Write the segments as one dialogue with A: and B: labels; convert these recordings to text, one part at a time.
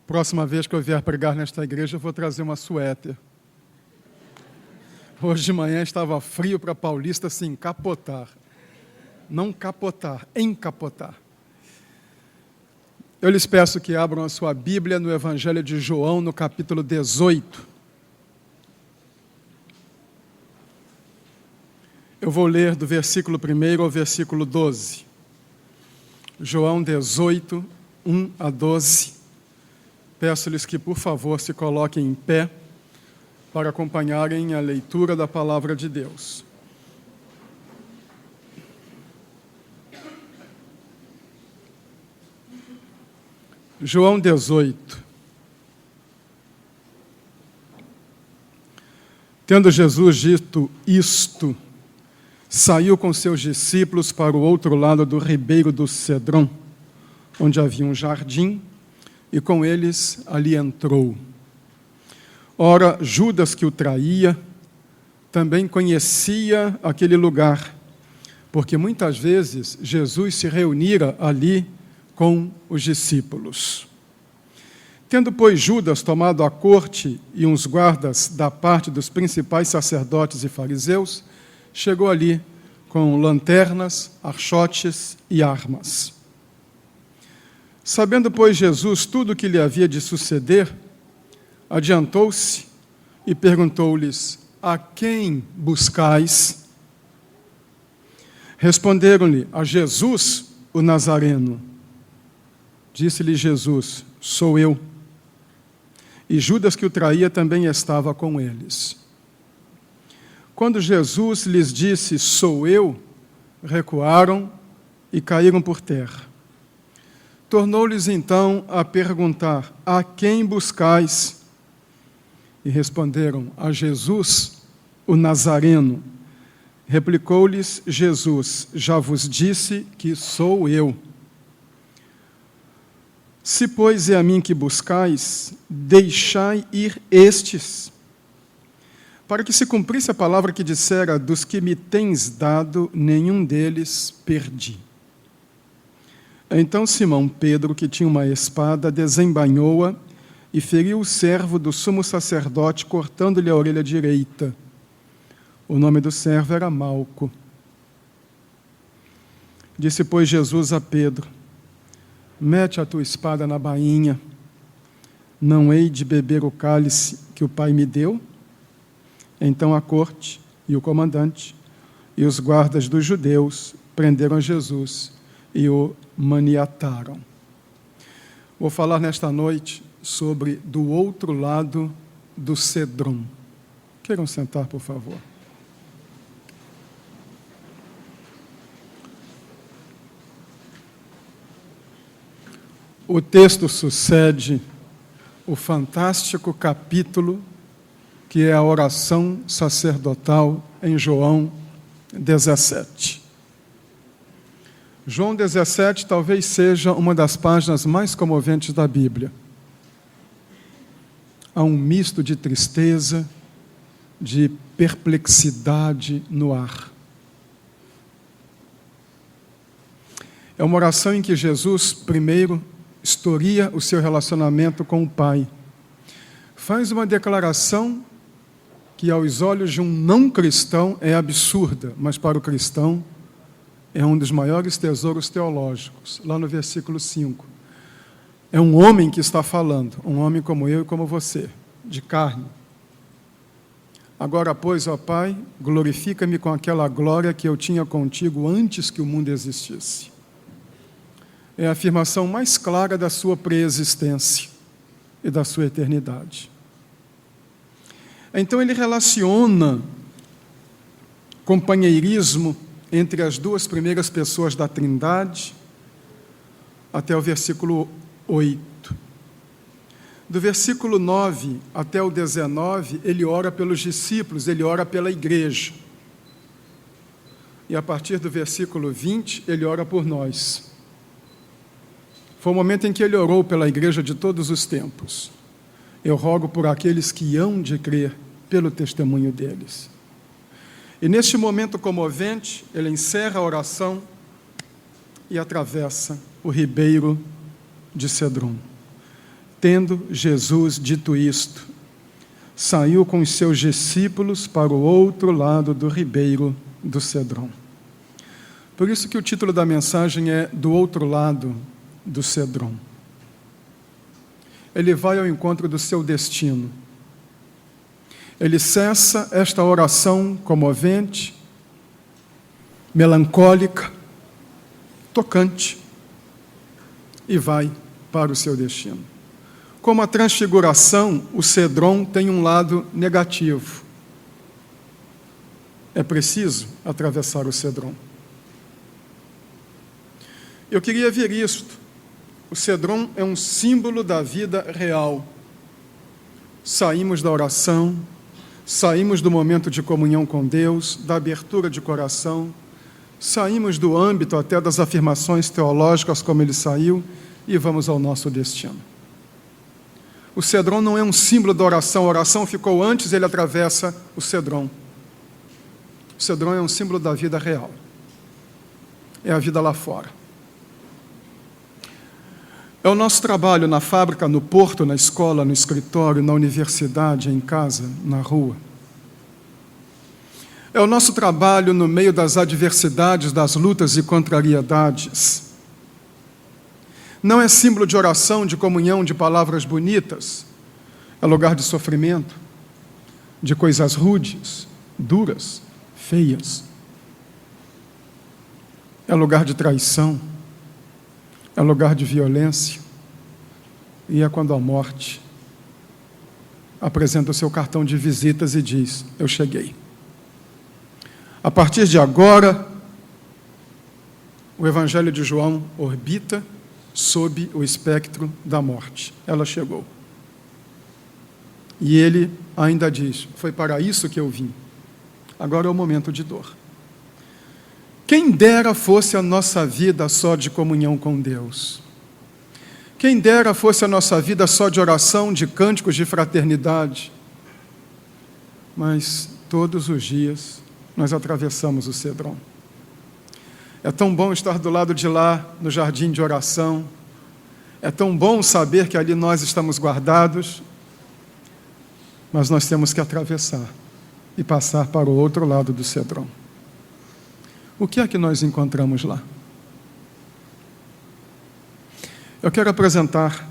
A: Próxima vez que eu vier pregar nesta igreja, eu vou trazer uma suéter. Hoje de manhã estava frio para paulista se encapotar. Não capotar, encapotar. Eu lhes peço que abram a sua Bíblia no Evangelho de João, no capítulo 18. Eu vou ler do versículo 1 ao versículo 12. João 18, 1 a 12. Peço-lhes que, por favor, se coloquem em pé para acompanharem a leitura da palavra de Deus. João 18. Tendo Jesus dito isto, saiu com seus discípulos para o outro lado do ribeiro do Cedron, onde havia um jardim, e com eles ali entrou. Ora, Judas, que o traía, também conhecia aquele lugar, porque muitas vezes Jesus se reunira ali com os discípulos. Tendo, pois, Judas tomado a corte e uns guardas da parte dos principais sacerdotes e fariseus, chegou ali com lanternas, archotes e armas. Sabendo, pois, Jesus tudo o que lhe havia de suceder, adiantou-se e perguntou-lhes: a quem buscais? Responderam-lhe: a Jesus, o Nazareno. Disse-lhe Jesus: sou eu. E Judas, que o traía, também estava com eles. Quando Jesus lhes disse: sou eu, recuaram e caíram por terra. Tornou-lhes então a perguntar: a quem buscais? E responderam: a Jesus, o Nazareno. Replicou-lhes Jesus: já vos disse que sou eu. Se, pois, é a mim que buscais, deixai ir estes, para que se cumprisse a palavra que dissera: dos que me tens dado, nenhum deles perdi. Então Simão Pedro, que tinha uma espada, desembainhou-a e feriu o servo do sumo sacerdote, cortando-lhe a orelha direita. O nome do servo era Malco. Disse, pois, Jesus a Pedro: mete a tua espada na bainha. Não hei de beber o cálice que o Pai me deu? Então a corte e o comandante e os guardas dos judeus prenderam Jesus e o maniataram. Vou falar nesta noite sobre do outro lado do Cedron. Queiram sentar, por favor. O texto sucede o fantástico capítulo que é a oração sacerdotal em João 17. João 17 talvez seja uma das páginas mais comoventes da Bíblia. Há um misto de tristeza, de perplexidade no ar. É uma oração em que Jesus, primeiro, historia o seu relacionamento com o Pai. Faz uma declaração que, aos olhos de um não cristão, é absurda, mas para o cristão é um dos maiores tesouros teológicos. Lá no versículo 5. É um homem que está falando, um homem como eu e como você, de carne. Agora, pois, ó Pai, glorifica-me com aquela glória que eu tinha contigo antes que o mundo existisse. É a afirmação mais clara da sua preexistência e da sua eternidade. Então ele relaciona companheirismo entre as duas primeiras pessoas da Trindade até o versículo 8. Do versículo 9 até o 19, ele ora pelos discípulos, ele ora pela igreja. E a partir do versículo 20, ele ora por nós. Foi o momento em que ele orou pela igreja de todos os tempos. Eu rogo por aqueles que hão de crer pelo testemunho deles. E neste momento comovente, ele encerra a oração e atravessa o ribeiro de Cedron. Tendo Jesus dito isto, saiu com os seus discípulos para o outro lado do ribeiro do Cedron. Por isso que o título da mensagem é Do Outro Lado do Cedron. Ele vai ao encontro do seu destino. Ele cessa esta oração comovente, melancólica, tocante, e vai para o seu destino. Como a transfiguração, o Cedron tem um lado negativo. É preciso atravessar o Cedron. Eu queria ver isto. O Cedron é um símbolo da vida real. Saímos da oração, saímos do momento de comunhão com Deus, da abertura de coração, saímos do âmbito até das afirmações teológicas como ele saiu e vamos ao nosso destino. O Cedron não é um símbolo da oração, a oração ficou antes, ele atravessa o Cedron. O Cedron é um símbolo da vida real. É a vida lá fora. É o nosso trabalho na fábrica, no porto, na escola, no escritório, na universidade, em casa, na rua. É o nosso trabalho no meio das adversidades, das lutas e contrariedades. Não é símbolo de oração, de comunhão, de palavras bonitas. É lugar de sofrimento, de coisas rudes, duras, feias. É lugar de traição. É lugar de violência. E é quando a morte apresenta o seu cartão de visitas e diz: eu cheguei. A partir de agora, o Evangelho de João orbita sob o espectro da morte. Ela chegou. E ele ainda diz: foi para isso que eu vim. Agora é o momento de dor. Quem dera fosse a nossa vida só de comunhão com Deus. Quem dera fosse a nossa vida só de oração, de cânticos de fraternidade. Mas todos os dias nós atravessamos o Cedron. É tão bom estar do lado de lá, no jardim de oração. É tão bom saber que ali nós estamos guardados. Mas nós temos que atravessar e passar para o outro lado do Cedron. O que é que nós encontramos lá? Eu quero apresentar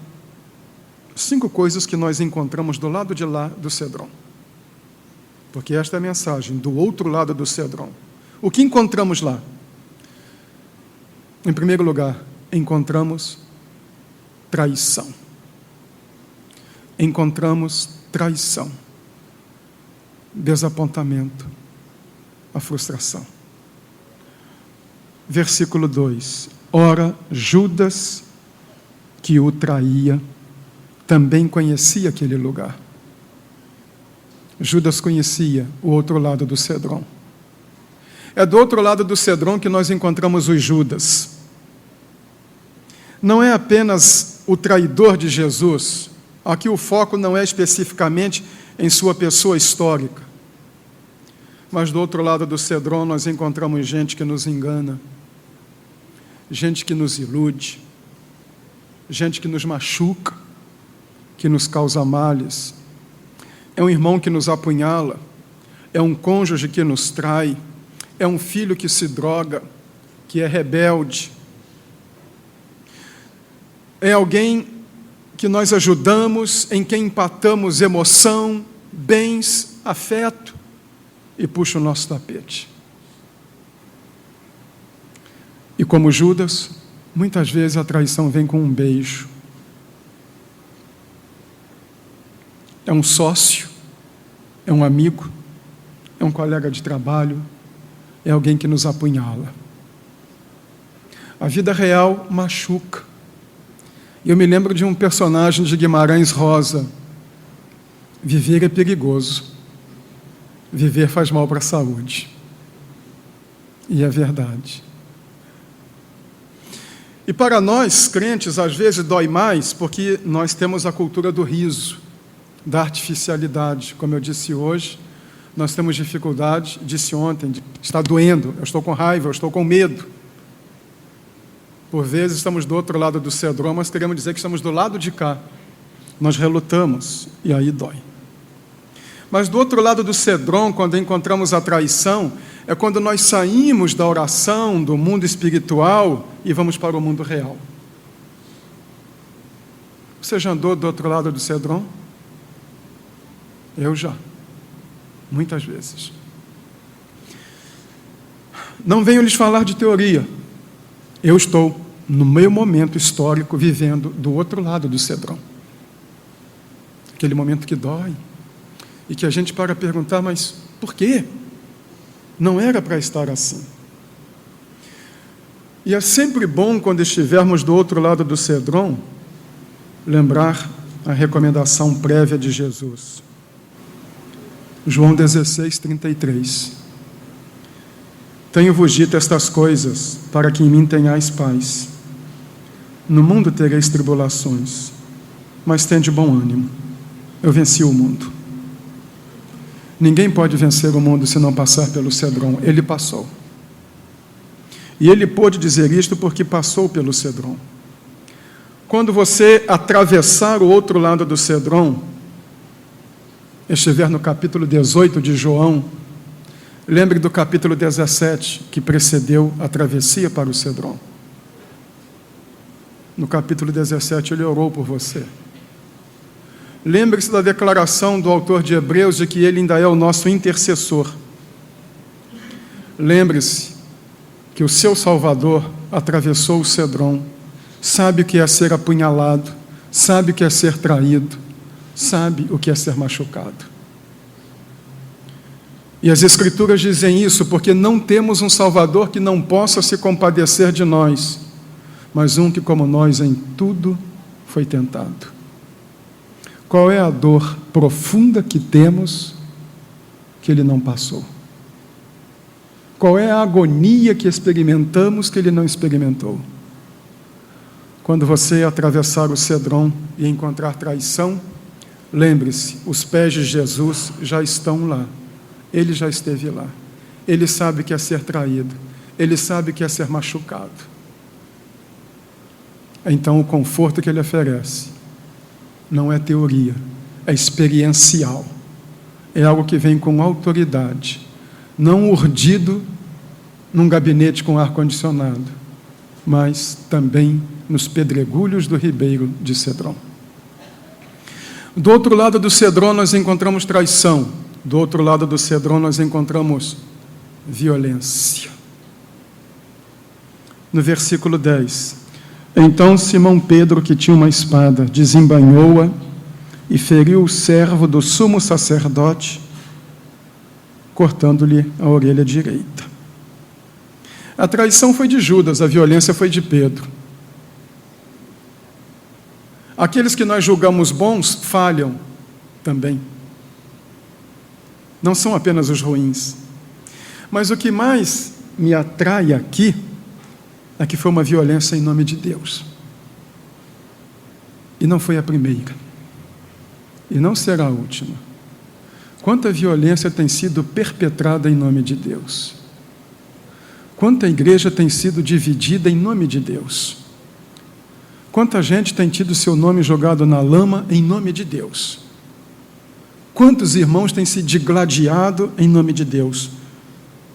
A: 5 coisas que nós encontramos do lado de lá do Cedron. Porque esta é a mensagem, do outro lado do Cedron. O que encontramos lá? Em primeiro lugar, encontramos traição. Encontramos traição, desapontamento, a frustração. Versículo 2. Ora, Judas, que o traía, também conhecia aquele lugar. Judas conhecia o outro lado do Cedron. É do outro lado do Cedron que nós encontramos os Judas. Não é apenas o traidor de Jesus. Aqui o foco não é especificamente em sua pessoa histórica. Mas do outro lado do Cedron nós encontramos gente que nos engana, gente que nos ilude, gente que nos machuca, que nos causa males. É um irmão que nos apunhala, é um cônjuge que nos trai, é um filho que se droga, que é rebelde. É alguém que nós ajudamos, em quem empatamos emoção, bens, afeto e puxa o nosso tapete. E como Judas, muitas vezes a traição vem com um beijo. É um sócio, é um amigo, é um colega de trabalho, é alguém que nos apunhala. A vida real machuca. Eu me lembro de um personagem de Guimarães Rosa. Viver é perigoso. Viver faz mal para a saúde. E é verdade. E para nós, crentes, às vezes dói mais, porque nós temos a cultura do riso, da artificialidade. Como eu disse hoje, nós temos dificuldade, disse ontem, está doendo, eu estou com raiva, eu estou com medo. Por vezes estamos do outro lado do Cedron, mas queremos dizer que estamos do lado de cá. nós relutamos e aí dói. Mas do outro lado do cedron, quando encontramos a traição, é quando nós saímos da oração, do mundo espiritual e vamos para o mundo real. Você já andou do outro lado do cedron? Eu já, muitas vezes. Não venho lhes falar de teoria. Eu estou, no meu momento histórico, vivendo do outro lado do cedron. Aquele momento que dói. E que a gente para perguntar, mas por quê? Não era para estar assim. E é sempre bom, quando estivermos do outro lado do cedron, lembrar a recomendação prévia de Jesus. João 16, 33. Tenho-vos dito estas coisas, para que em mim tenhais paz. No mundo tereis tribulações, mas tende bom ânimo. Eu venci o mundo. Ninguém pode vencer o mundo se não passar pelo cedron. Ele passou. E ele pôde dizer isto porque passou pelo cedron. Quando você atravessar o outro lado do cedron, estiver no capítulo 18 de João, lembre do capítulo 17, que precedeu a travessia para o cedron. No capítulo 17, ele orou por você. Lembre-se da declaração do autor de Hebreus de que ele ainda é o nosso intercessor. Lembre-se que o seu Salvador atravessou o cedron, sabe o que é ser apunhalado, sabe o que é ser traído, sabe o que é ser machucado. E as Escrituras dizem isso porque não temos um Salvador que não possa se compadecer de nós, mas um que, como nós, em tudo foi tentado. Qual é a dor profunda que temos que ele não passou? Qual é a agonia que experimentamos que ele não experimentou? Quando você atravessar o cedron e encontrar traição, lembre-se, os pés de Jesus já estão lá. Ele já esteve lá. Ele sabe o que é ser traído. Ele sabe o que é ser machucado. Então, o conforto que ele oferece não é teoria, é experiencial. É algo que vem com autoridade, não urdido num gabinete com ar-condicionado, mas também nos pedregulhos do ribeiro de Cedron. Do outro lado do Cedron nós encontramos traição, do outro lado do Cedron nós encontramos violência. No versículo 10, então Simão Pedro, que tinha uma espada, desembainhou-a e feriu o servo do sumo sacerdote, cortando-lhe a orelha direita. A traição foi de Judas, a violência foi de Pedro. Aqueles que nós julgamos bons falham também. Não são apenas os ruins. Mas o que mais me atrai aqui é que foi uma violência em nome de Deus. E não foi a primeira. E não será a última. Quanta violência tem sido perpetrada em nome de Deus. Quanta igreja tem sido dividida em nome de Deus. Quanta gente tem tido seu nome jogado na lama em nome de Deus. Quantos irmãos têm se digladiado em nome de Deus.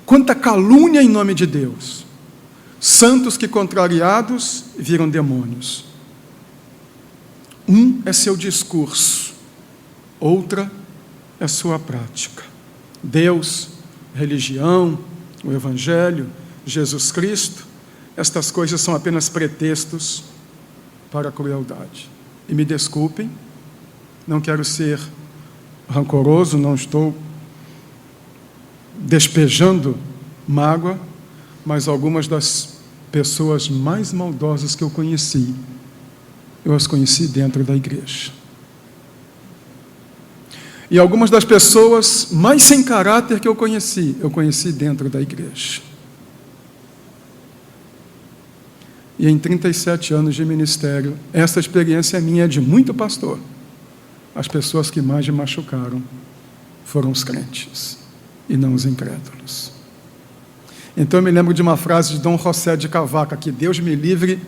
A: Quanta calúnia em nome de Deus. Santos que, contrariados, viram demônios. Um é seu discurso, outra é sua prática. Deus, religião, o Evangelho, Jesus Cristo, estas coisas são apenas pretextos para a crueldade. E me desculpem, não quero ser rancoroso, não estou despejando mágoa, mas algumas das pessoas mais maldosas que eu conheci, eu as conheci dentro da igreja. E algumas das pessoas mais sem caráter que eu conheci dentro da igreja. E em 37 anos de ministério, essa experiência minha é de muito pastor. As pessoas que mais me machucaram foram os crentes e não os incrédulos. Então eu me lembro de uma frase de Dom José de Cavaca, que Deus me livre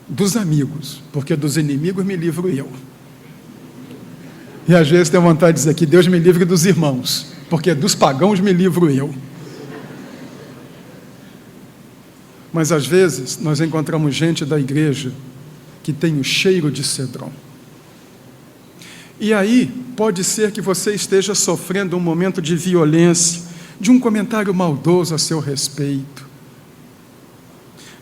A: dos amigos, porque dos inimigos me livro eu. E às vezes tem vontade de dizer que Deus me livre dos irmãos, porque dos pagãos me livro eu. Mas às vezes nós encontramos gente da igreja que tem o cheiro de cedrão. E aí pode ser que você esteja sofrendo um momento de violência, de um comentário maldoso a seu respeito,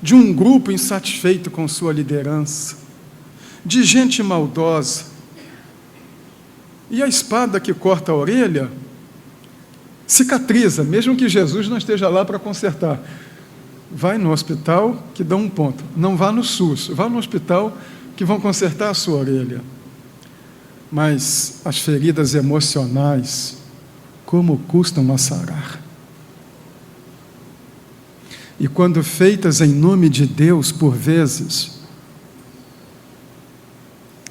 A: de um grupo insatisfeito com sua liderança, de gente maldosa. E a espada que corta a orelha cicatriza, mesmo que Jesus não esteja lá para consertar. Vai no hospital que dá um ponto. Não vá no SUS, vá no hospital que vão consertar a sua orelha. Mas as feridas emocionais, como custam a sarar? E quando feitas em nome de Deus, por vezes,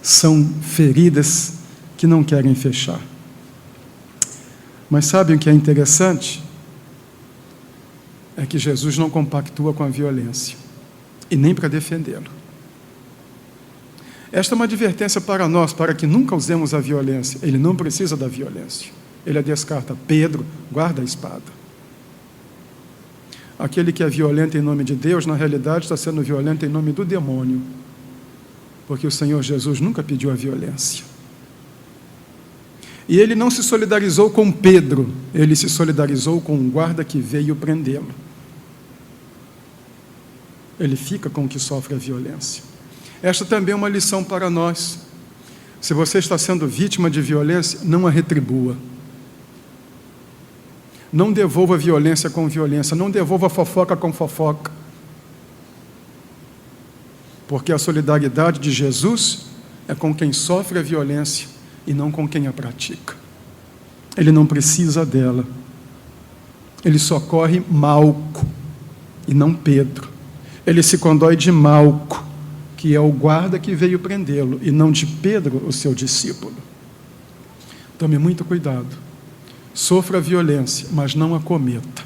A: são feridas que não querem fechar. Mas sabem o que é interessante? É que Jesus não compactua com a violência, e nem para defendê-lo. Esta é uma advertência para nós, para que nunca usemos a violência. Ele não precisa da violência. Ele a descarta. Pedro, guarda a espada. Aquele que é violento em nome de Deus, na realidade está sendo violento em nome do demônio, porque o Senhor Jesus nunca pediu a violência. E ele não se solidarizou com Pedro, ele se solidarizou com um guarda que veio prendê-lo. Ele fica com o que sofre a violência. Esta também é uma lição para nós. Se você está sendo vítima de violência, não a retribua. Não devolva a violência com violência, não devolva a fofoca com fofoca. Porque a solidariedade de Jesus é com quem sofre a violência e não com quem a pratica. Ele não precisa dela. Ele socorre Malco e não Pedro. Ele se condói de Malco, que é o guarda que veio prendê-lo, e não de Pedro, o seu discípulo. Tome muito cuidado. Sofra a violência, mas não a cometa.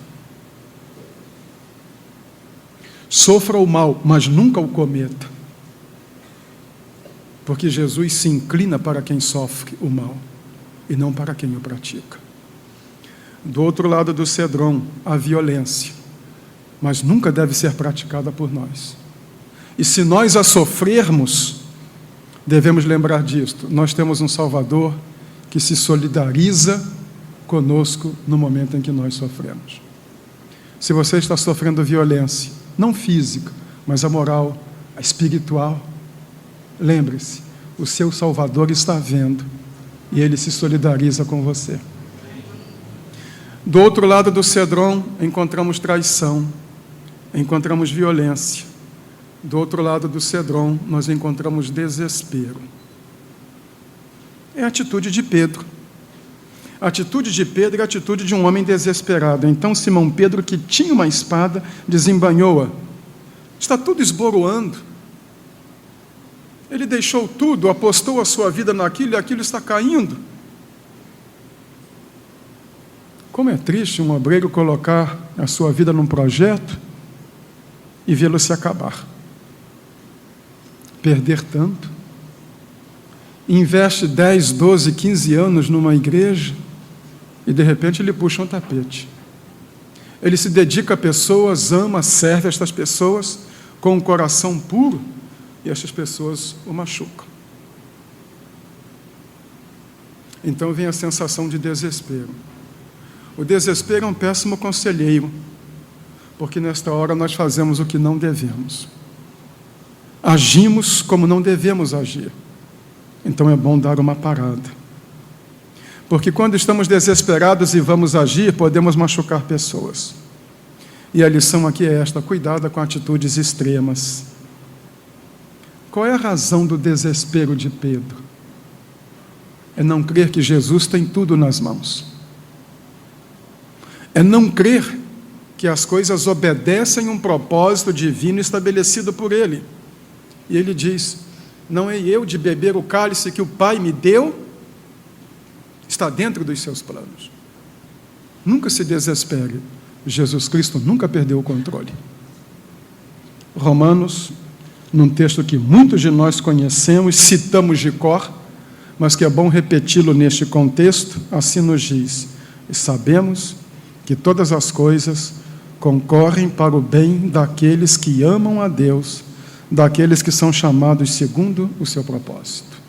A: Sofra o mal, mas nunca o cometa. Porque Jesus se inclina para quem sofre o mal, e não para quem o pratica. Do outro lado do cedrão, a violência, mas nunca deve ser praticada por nós. E se nós a sofrermos, devemos lembrar disto. Nós temos um Salvador que se solidariza conosco no momento em que nós sofremos. Se você está sofrendo violência, não física, mas a moral, a espiritual, lembre-se, o seu Salvador está vendo e ele se solidariza com você. Do outro lado do cedrão, encontramos traição, encontramos violência. Do outro lado do cedrão, nós encontramos desespero. É a atitude de Pedro. A atitude de Pedro é a atitude de um homem desesperado. Então Simão Pedro, que tinha uma espada, desembainhou-a. Está tudo esboroando. Ele deixou tudo, apostou a sua vida naquilo e aquilo está caindo. Como é triste um obreiro colocar a sua vida num projeto e vê-lo se acabar. Perder tanto. Investe 10, 12, 15 anos numa igreja e de repente ele puxa um tapete. Ele se dedica a pessoas, ama, serve estas pessoas com um coração puro e estas pessoas o machucam. Então vem a sensação de desespero. O desespero é um péssimo conselheiro, porque nesta hora nós fazemos o que não devemos. Agimos como não devemos agir. Então é bom dar uma parada. Porque quando estamos desesperados e vamos agir, podemos machucar pessoas. E a lição aqui é esta: cuidado com atitudes extremas. Qual é a razão do desespero de Pedro? É não crer que Jesus tem tudo nas mãos. É não crer que as coisas obedecem um propósito divino estabelecido por Ele. E Ele diz: não é eu de beber o cálice que o Pai me deu? Está dentro dos seus planos. Nunca se desespere. Jesus Cristo nunca perdeu o controle. Romanos, num texto que muitos de nós conhecemos, citamos de cor, mas que é bom repeti-lo neste contexto, assim nos diz: e sabemos que todas as coisas concorrem para o bem daqueles que amam a Deus, daqueles que são chamados segundo o seu propósito.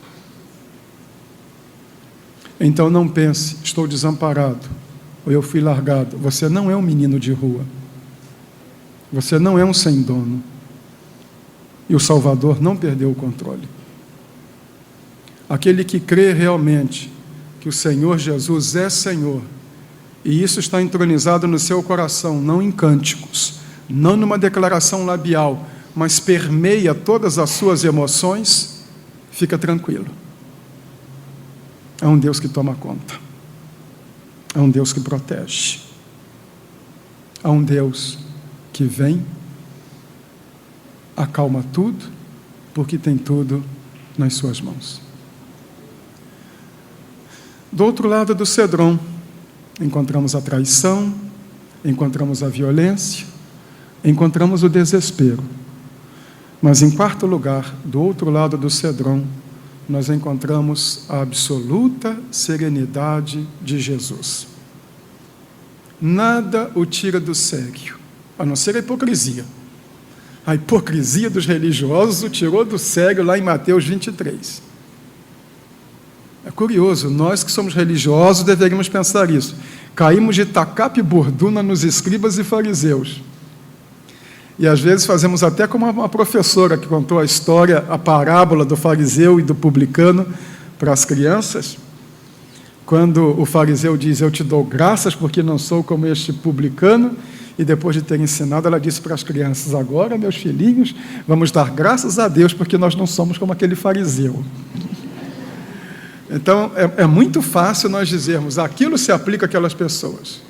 A: Então não pense, estou desamparado, ou eu fui largado. Você não é um menino de rua. Você não é um sem dono. E o Salvador não perdeu o controle. Aquele que crê realmente que o Senhor Jesus é Senhor, e isso está entronizado no seu coração, não em cânticos, não numa declaração labial, mas permeia todas as suas emoções, fica tranquilo. É um Deus que toma conta. É um Deus que protege. É um Deus que vem, acalma tudo, porque tem tudo nas suas mãos. Do outro lado do cedron, encontramos a traição, encontramos a violência, encontramos o desespero. Mas, em quarto lugar, do outro lado do cedron, nós encontramos a absoluta serenidade de Jesus. Nada o tira do sério, a não ser a hipocrisia. A hipocrisia dos religiosos o tirou do sério lá em Mateus 23. É curioso, nós que somos religiosos deveríamos pensar isso. Caímos de tacape e borduna nos escribas e fariseus. E às vezes fazemos até como uma professora que contou a história, a parábola do fariseu e do publicano para as crianças. Quando o fariseu diz: eu te dou graças porque não sou como este publicano, e depois de ter ensinado, ela disse para as crianças: agora, meus filhinhos, vamos dar graças a Deus porque nós não somos como aquele fariseu. Então, é muito fácil nós dizermos: aquilo se aplica àquelas pessoas.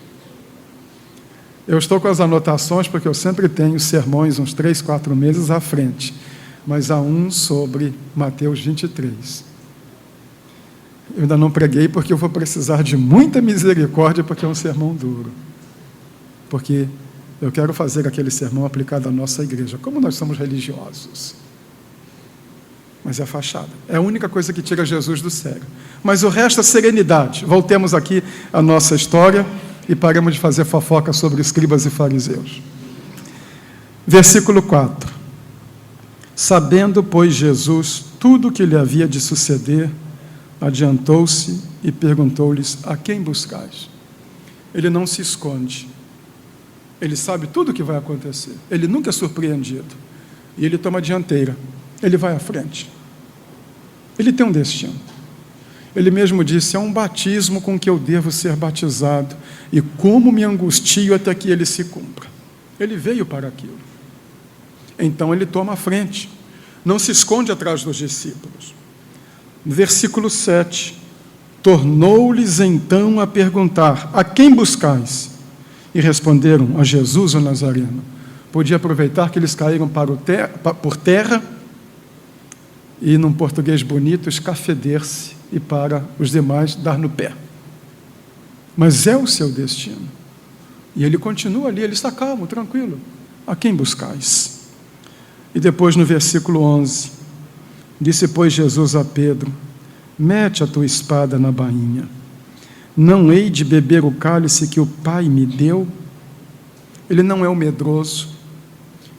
A: Eu estou com as anotações porque eu sempre tenho sermões uns 3, 4 meses à frente, mas há um sobre Mateus 23. Eu ainda não preguei porque eu vou precisar de muita misericórdia, porque é um sermão duro. Porque eu quero fazer aquele sermão aplicado à nossa igreja, como nós somos religiosos. Mas é fachada. É a única coisa que tira Jesus do sério. Mas o resto é serenidade. Voltemos aqui à nossa história e paremos de fazer fofoca sobre escribas e fariseus. Versículo 4. Sabendo, pois, Jesus tudo o que lhe havia de suceder, adiantou-se e perguntou-lhes: a quem buscais? Ele não se esconde. Ele sabe tudo o que vai acontecer. Ele nunca é surpreendido. E ele toma a dianteira. Ele vai à frente. Ele tem um destino. Ele mesmo disse: é um batismo com que eu devo ser batizado, e como me angustio até que ele se cumpra. Ele veio para aquilo. Então ele toma a frente. Não se esconde atrás dos discípulos. Versículo 7. Tornou-lhes então a perguntar: a quem buscais? E responderam: a Jesus o Nazareno. Podia aproveitar que eles caíram por terra e, num português bonito, escafeder-se e para os demais dar no pé. Mas é o seu destino. E ele continua ali, ele está calmo, tranquilo. A quem buscais? E depois, no versículo 11, disse, pois, Jesus a Pedro: mete a tua espada na bainha. Não hei de beber o cálice que o Pai me deu? Ele não é o medroso,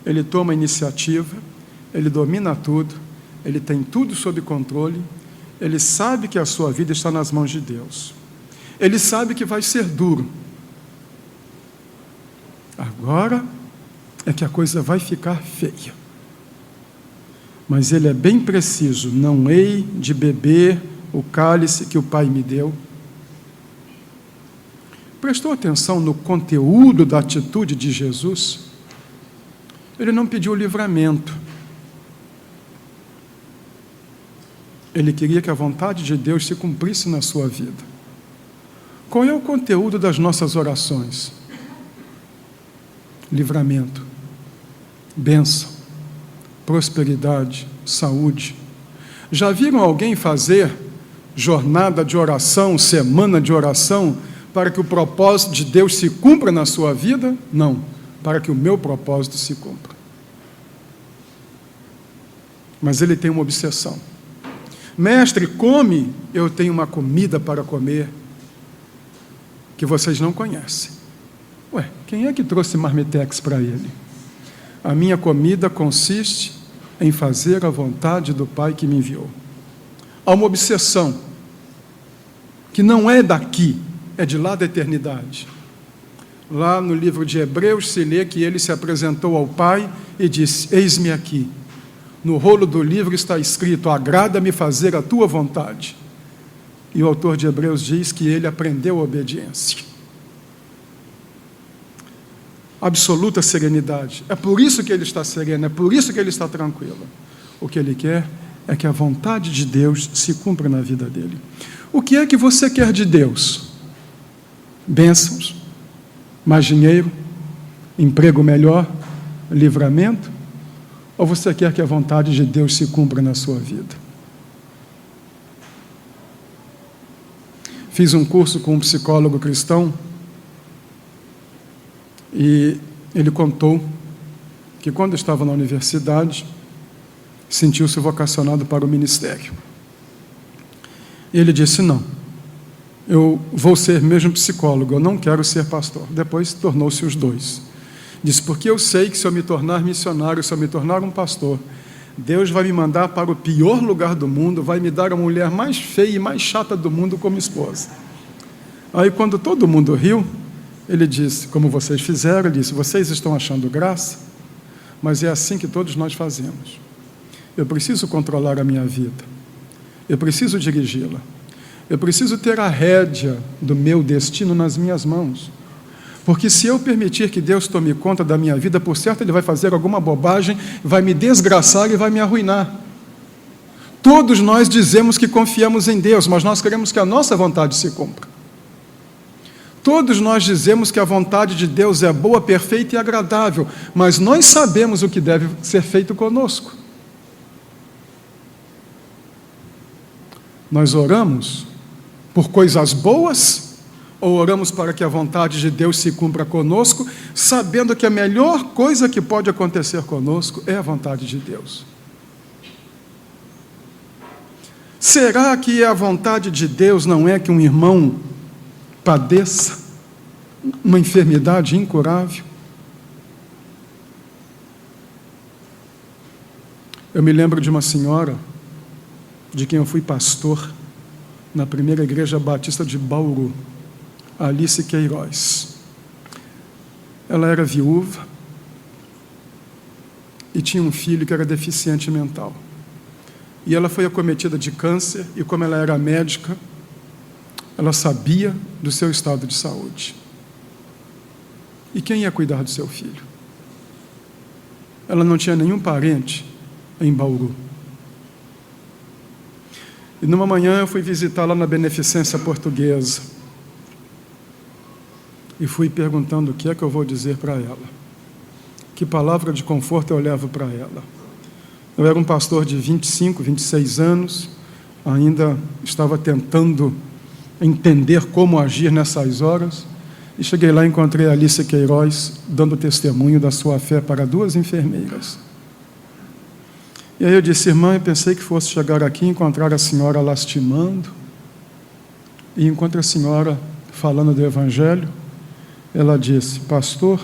A: ele toma a iniciativa, ele domina tudo, ele tem tudo sob controle, ele sabe que a sua vida está nas mãos de Deus. Ele sabe que vai ser duro. Agora é que a coisa vai ficar feia. Mas ele é bem preciso: não hei de beber o cálice que o Pai me deu. Prestou atenção no conteúdo da atitude de Jesus? Ele não pediu livramento. Ele queria que a vontade de Deus se cumprisse na sua vida. Qual é o conteúdo das nossas orações? Livramento, bênção, prosperidade, saúde. Já viram alguém fazer jornada de oração, semana de oração, para que o propósito de Deus se cumpra na sua vida? Não, para que o meu propósito se cumpra. Mas ele tem uma obsessão. Mestre, come, eu tenho uma comida para comer que vocês não conhecem. Ué, quem é que trouxe marmitex para ele? A minha comida consiste em fazer a vontade do Pai que me enviou. Há uma obsessão que não é daqui, é de lá da eternidade. Lá no livro de Hebreus se lê que ele se apresentou ao Pai e disse: eis-me aqui. No rolo do livro está escrito: agrada-me fazer a tua vontade. E o autor de Hebreus diz que ele aprendeu a obediência. Absoluta serenidade. É por isso que ele está sereno, é por isso que ele está tranquilo. O que ele quer é que a vontade de Deus se cumpra na vida dele. O que é que você quer de Deus? Bênçãos, mais dinheiro, emprego melhor, livramento? Ou você quer que a vontade de Deus se cumpra na sua vida? Fiz um curso com um psicólogo cristão e ele contou que quando estava na universidade, sentiu-se vocacionado para o ministério. E ele disse: não, eu vou ser mesmo psicólogo, eu não quero ser pastor. Depois tornou-se os dois. Disse: porque eu sei que se eu me tornar missionário, se eu me tornar um pastor, Deus vai me mandar para o pior lugar do mundo, vai me dar a mulher mais feia e mais chata do mundo como esposa. Aí quando todo mundo riu, ele disse: como vocês fizeram, ele disse: vocês estão achando graça, mas é assim que todos nós fazemos. Eu preciso controlar a minha vida, eu preciso dirigi-la, eu preciso ter a rédea do meu destino nas minhas mãos, porque se eu permitir que Deus tome conta da minha vida, por certo Ele vai fazer alguma bobagem, vai me desgraçar e vai me arruinar. Todos nós dizemos que confiamos em Deus, mas nós queremos que a nossa vontade se cumpra. Todos nós dizemos que a vontade de Deus é boa, perfeita e agradável, mas nós sabemos o que deve ser feito conosco. Nós oramos por coisas boas ou oramos para que a vontade de Deus se cumpra conosco, sabendo que a melhor coisa que pode acontecer conosco é a vontade de Deus? Será que a vontade de Deus não é que um irmão padeça uma enfermidade incurável? Eu me lembro de uma senhora de quem eu fui pastor na primeira igreja batista de Bauru, Alice Queiroz. Ela era viúva e tinha um filho que era deficiente mental. E ela foi acometida de câncer e, como ela era médica, ela sabia do seu estado de saúde. E quem ia cuidar do seu filho? Ela não tinha nenhum parente em Bauru. E numa manhã eu fui visitá-la na Beneficência Portuguesa. E fui perguntando o que é que eu vou dizer para ela. Que palavra de conforto eu levo para ela. Eu era um pastor de 25, 26 anos, ainda estava tentando entender como agir nessas horas, e cheguei lá e encontrei a Alice Queiroz dando testemunho da sua fé para 2 enfermeiras. E aí eu disse: irmã, eu pensei que fosse chegar aqui e encontrar a senhora lastimando, e encontro a senhora falando do Evangelho. Ela disse: pastor,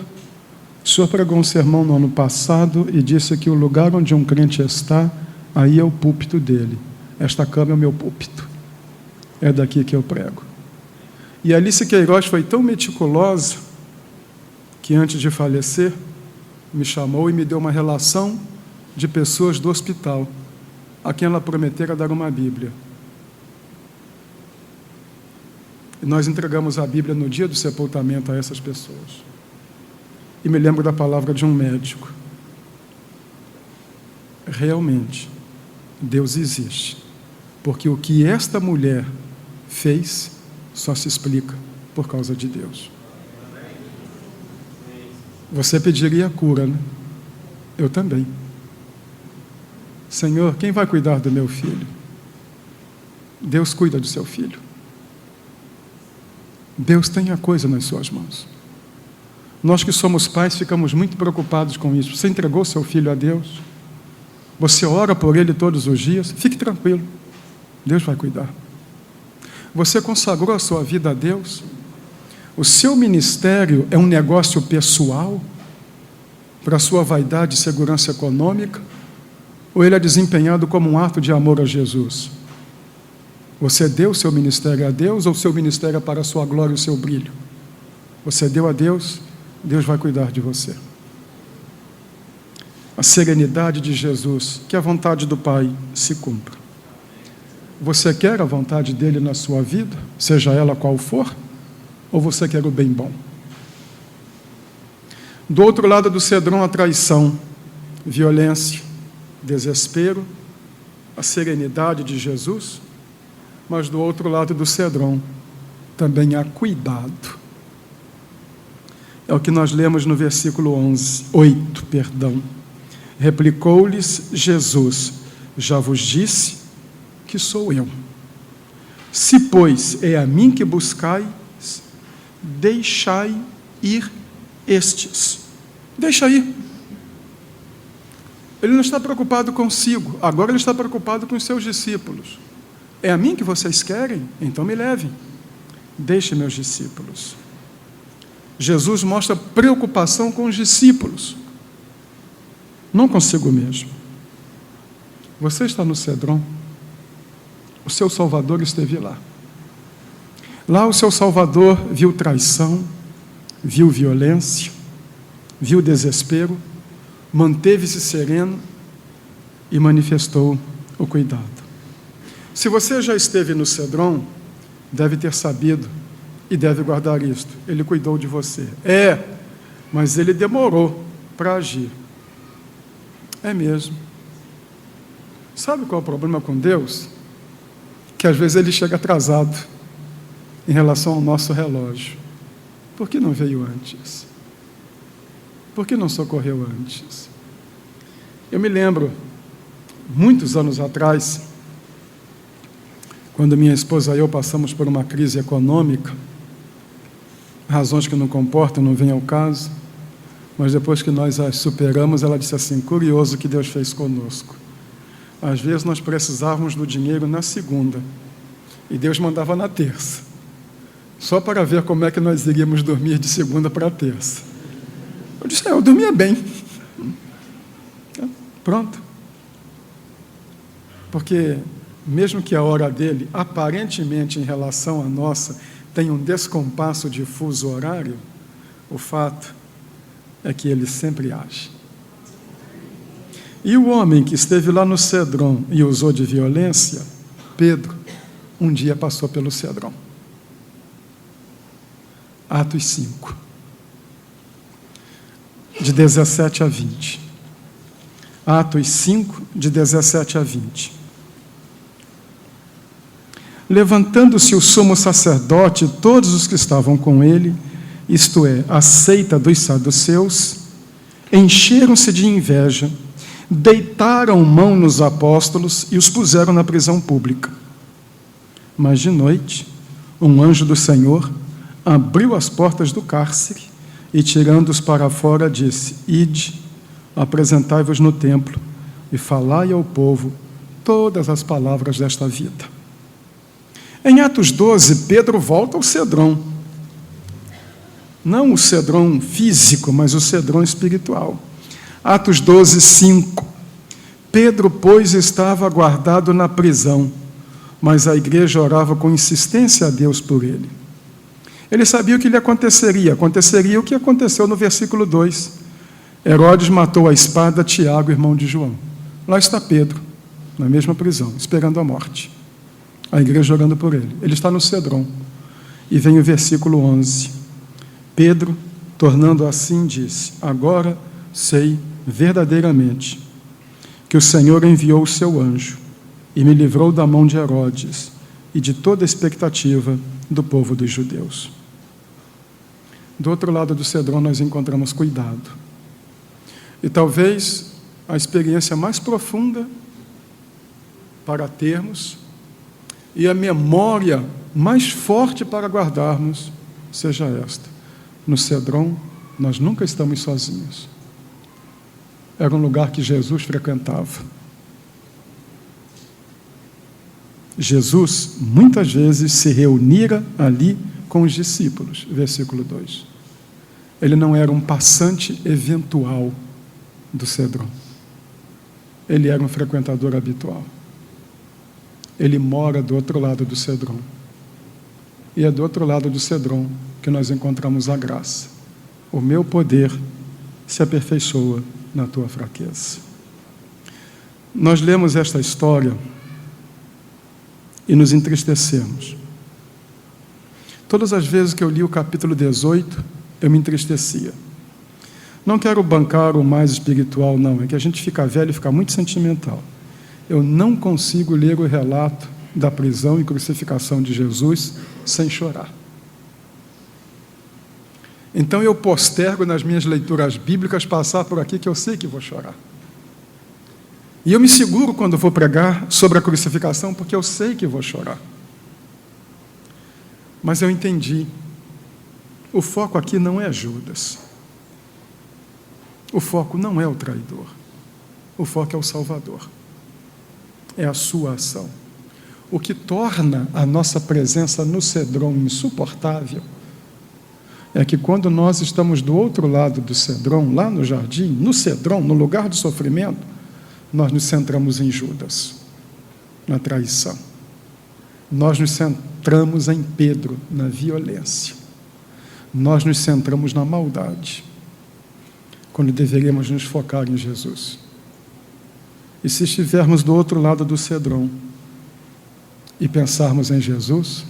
A: o senhor pregou um sermão no ano passado e disse que o lugar onde um crente está, aí é o púlpito dele. Esta cama é o meu púlpito. É daqui que eu prego. E Alice Queiroz foi tão meticulosa que, antes de falecer, me chamou e me deu uma relação de pessoas do hospital a quem ela prometera dar uma Bíblia. E nós entregamos a Bíblia no dia do sepultamento a essas pessoas. E me lembro da palavra de um médico: realmente, Deus existe, porque o que esta mulher fez só se explica por causa de Deus. Você pediria a cura, né? Eu também. Senhor, quem vai cuidar do meu filho? Deus cuida do seu filho. Deus tem a coisa nas suas mãos. Nós que somos pais ficamos muito preocupados com isso. Você entregou seu filho a Deus? Você ora por ele todos os dias? Fique tranquilo. Deus vai cuidar. Você consagrou a sua vida a Deus? O seu ministério é um negócio pessoal para a sua vaidade e segurança econômica? Ou ele é desempenhado como um ato de amor a Jesus? Você deu o seu ministério a Deus ou o seu ministério é para a sua glória e o seu brilho? Você deu a Deus, Deus vai cuidar de você. A serenidade de Jesus, que a vontade do Pai se cumpra. Você quer a vontade dele na sua vida, seja ela qual for, ou você quer o bem bom? Do outro lado do cedrão, a traição, violência, desespero, a serenidade de Jesus, mas do outro lado do cedrão também há cuidado. É o que nós lemos no versículo 8. Replicou-lhes Jesus: já vos disse que sou eu. Se, pois, é a mim que buscais, deixai ir estes. Deixa ir. Ele não está preocupado consigo, agora ele está preocupado com os seus discípulos. É a mim que vocês querem? Então me levem. Deixe meus discípulos. Jesus mostra preocupação com os discípulos, não consigo mesmo. Você está no cedrão. O seu Salvador esteve lá. Lá o seu Salvador viu traição, viu violência, viu desespero, manteve-se sereno e manifestou o cuidado. Se você já esteve no cedrão, deve ter sabido e deve guardar isto. Ele cuidou de você. Mas ele demorou para agir. É mesmo. Sabe qual é o problema com Deus? Que às vezes ele chega atrasado em relação ao nosso relógio. Por que não veio antes? Por que não socorreu antes? Eu me lembro, muitos anos atrás, quando minha esposa e eu passamos por uma crise econômica, razões que não comportam, não vêm ao caso, mas depois que nós as superamos, ela disse assim: curioso o que Deus fez conosco. Às vezes nós precisávamos do dinheiro na segunda, e Deus mandava na terça, só para ver como é que nós iríamos dormir de segunda para terça. Eu disse: eu dormia bem. Pronto. Porque mesmo que a hora dele, aparentemente em relação à nossa, tenha um descompasso de fuso horário, o fato é que ele sempre age. E o homem que esteve lá no cedrão e usou de violência, Pedro, um dia passou pelo cedrão. Atos 5, de 17 a 20. Atos 5, de 17 a 20. Levantando-se o sumo sacerdote e todos os que estavam com ele, isto é, a seita dos saduceus, encheram-se de inveja, deitaram mão nos apóstolos e os puseram na prisão pública. Mas de noite, um anjo do Senhor abriu as portas do cárcere e, tirando-os para fora, disse: ide, apresentai-vos no templo e falai ao povo todas as palavras desta vida. Em Atos 12, Pedro volta ao cedrão. Não o cedrão físico, mas o cedrão espiritual. Atos 12, 5. Pedro, pois, estava guardado na prisão, mas a igreja orava com insistência a Deus por ele. Ele sabia o que lhe aconteceria. Aconteceria o que aconteceu no versículo 2. Herodes matou à espada Tiago, irmão de João. Lá está Pedro, na mesma prisão, esperando a morte. A igreja orando por ele. Ele está no cedrão. E vem o versículo 11. Pedro, tornando assim, disse: agora sei verdadeiramente que o Senhor enviou o seu anjo e me livrou da mão de Herodes e de toda a expectativa do povo dos judeus. Do outro lado do cedrão nós encontramos cuidado. E talvez a experiência mais profunda para termos e a memória mais forte para guardarmos seja esta: no cedrão nós nunca estamos sozinhos. Era um lugar que Jesus frequentava. Jesus, muitas vezes, se reunira ali com os discípulos, versículo 2. Ele não era um passante eventual do Cedron. Ele era um frequentador habitual. Ele mora do outro lado do Cedron. E é do outro lado do Cedron que nós encontramos a graça. O meu poder se aperfeiçoa na tua fraqueza. Nós lemos esta história e nos entristecemos. Todas as vezes que eu li o capítulo 18, eu me entristecia. Não quero bancar o mais espiritual, não. É que a gente fica velho e fica muito sentimental. Eu não consigo ler o relato da prisão e crucificação de Jesus sem chorar. Então eu postergo nas minhas leituras bíblicas passar por aqui que eu sei que vou chorar. E eu me seguro quando vou pregar sobre a crucificação porque eu sei que vou chorar. Mas eu entendi. O foco aqui não é Judas. O foco não é o traidor. O foco é o Salvador. É a sua ação. O que torna a nossa presença no Cedron insuportável é que quando nós estamos do outro lado do Cedron, lá no jardim, no Cedron, no lugar do sofrimento, nós nos centramos em Judas, na traição. Nós nos centramos em Pedro, na violência. Nós nos centramos na maldade, quando deveríamos nos focar em Jesus. E se estivermos do outro lado do Cedron e pensarmos em Jesus,